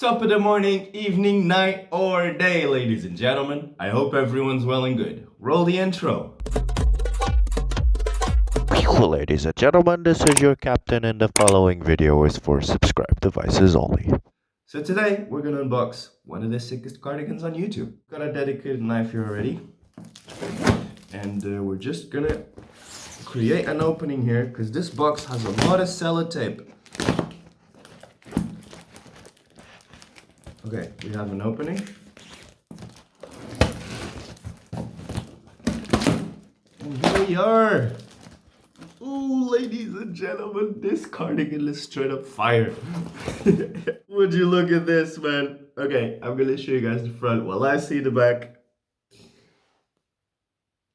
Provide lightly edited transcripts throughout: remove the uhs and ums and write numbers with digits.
Top of the morning, evening, night, or day, ladies and gentlemen. I hope everyone's well and good. Roll the intro. Ladies and gentlemen, this is your captain, and the following video is for subscribed devices only. So today, we're gonna unbox one of the sickest cardigans on YouTube. Got a dedicated knife here already. And we're just gonna create an opening here, because this box has a lot of sellotape. Okay, we have an opening. And here we are. Ooh, ladies and gentlemen, this cardigan is straight up fire. Would you look at this, man? Okay, I'm gonna show you guys the front while I see the back.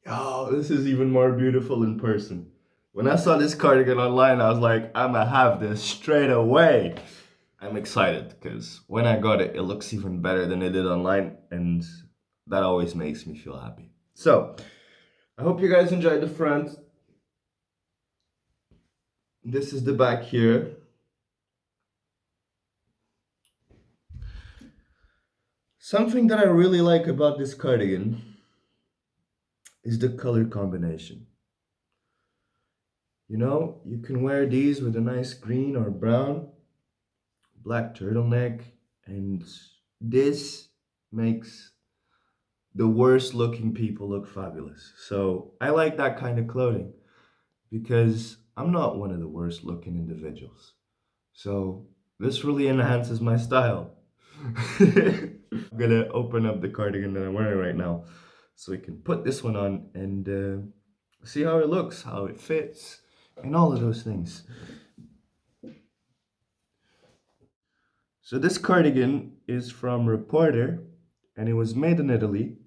Oh, this is even more beautiful in person. When I saw this cardigan online, I was like, I'ma have this straight away. I'm excited because when I got it, it looks even better than it did online, and that always makes me feel happy. So, I hope you guys enjoyed the front. This is the back here. Something that I really like about this cardigan is the color combination. You know, you can wear these with a nice green or brown, black turtleneck, and this makes the worst looking people look fabulous. So I like that kind of clothing because I'm not one of the worst looking individuals. So this really enhances my style. I'm gonna open up the cardigan that I'm wearing right now so we can put this one on and see how it looks, how it fits, and all of those things. So this cardigan is from Reporter and it was made in Italy.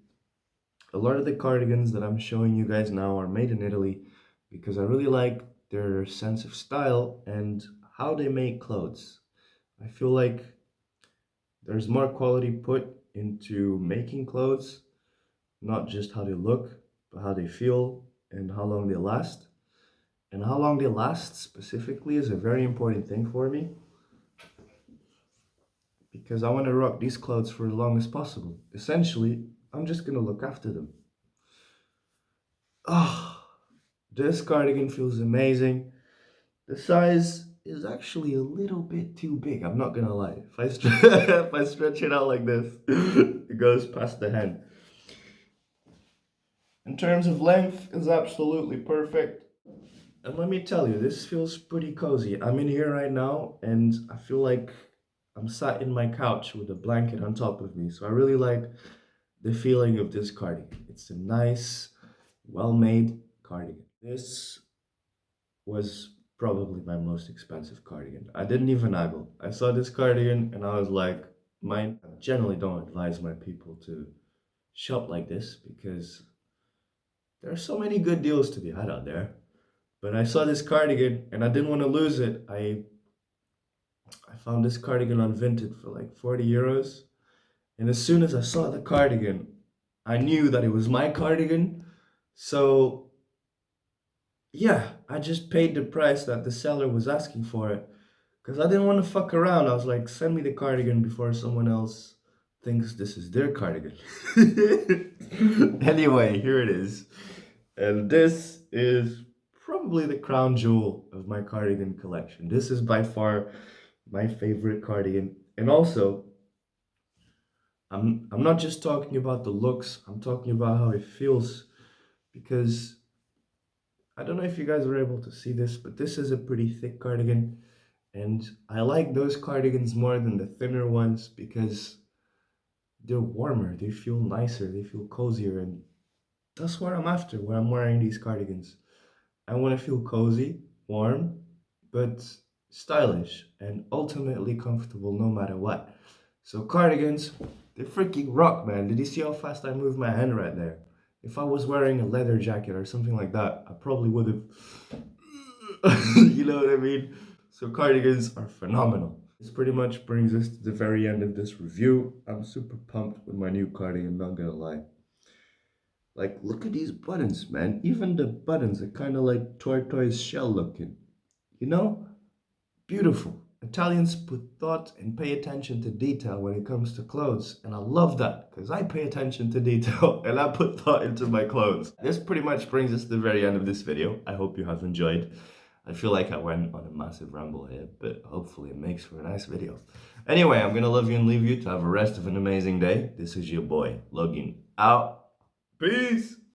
A lot of the cardigans that I'm showing you guys now are made in Italy because I really like their sense of style and how they make clothes. I feel like there's more quality put into making clothes, not just how they look, but how they feel and how long they last. And how long they last specifically is a very important thing for me because I want to rock these clothes for as long as possible. Essentially, I'm just going to look after them. Oh, this cardigan feels amazing. The size is actually a little bit too big, I'm not gonna lie. If if I stretch it out like this, it goes past the hand. In terms of length, it's absolutely perfect. And let me tell you, this feels pretty cozy. I'm in here right now and I feel like I'm sat in my couch with a blanket on top of me. So I really like the feeling of this cardigan. It's a nice, well-made cardigan. This was probably my most expensive cardigan. I didn't even haggle. I saw this cardigan and I was like, I generally don't advise my people to shop like this because there are so many good deals to be had out there. But I saw this cardigan and I didn't want to lose it. I found this cardigan on Vinted for like 40 euros. And as soon as I saw the cardigan, I knew that it was my cardigan. So yeah, I just paid the price that the seller was asking for it. Because I didn't want to fuck around. I was like, send me the cardigan before someone else thinks this is their cardigan. Anyway, here it is. And this is probably the crown jewel of my cardigan collection. This is by far my favorite cardigan. And also, I'm not just talking about the looks, I'm talking about how it feels. Because I don't know if you guys were able to see this, but this is a pretty thick cardigan. And I like those cardigans more than the thinner ones because they're warmer, they feel nicer, they feel cozier, and that's what I'm after when I'm wearing these cardigans. I want to feel cozy, warm, but stylish and ultimately comfortable no matter what. So cardigans, they freaking rock, man. Did you see how fast I moved my hand right there? If I was wearing a leather jacket or something like that, I probably would have, you know what I mean? So cardigans are phenomenal. This pretty much brings us to the very end of this review. I'm super pumped with my new cardigan, not gonna lie. Like, look at these buttons, man. Even the buttons are kind of like tortoise shell looking. You know? Beautiful. Italians put thought and pay attention to detail when it comes to clothes. And I love that because I pay attention to detail and I put thought into my clothes. This pretty much brings us to the very end of this video. I hope you have enjoyed. I feel like I went on a massive ramble here, but hopefully it makes for a nice video. Anyway, I'm going to love you and leave you to have the rest of an amazing day. This is your boy, Logan, out. Peace!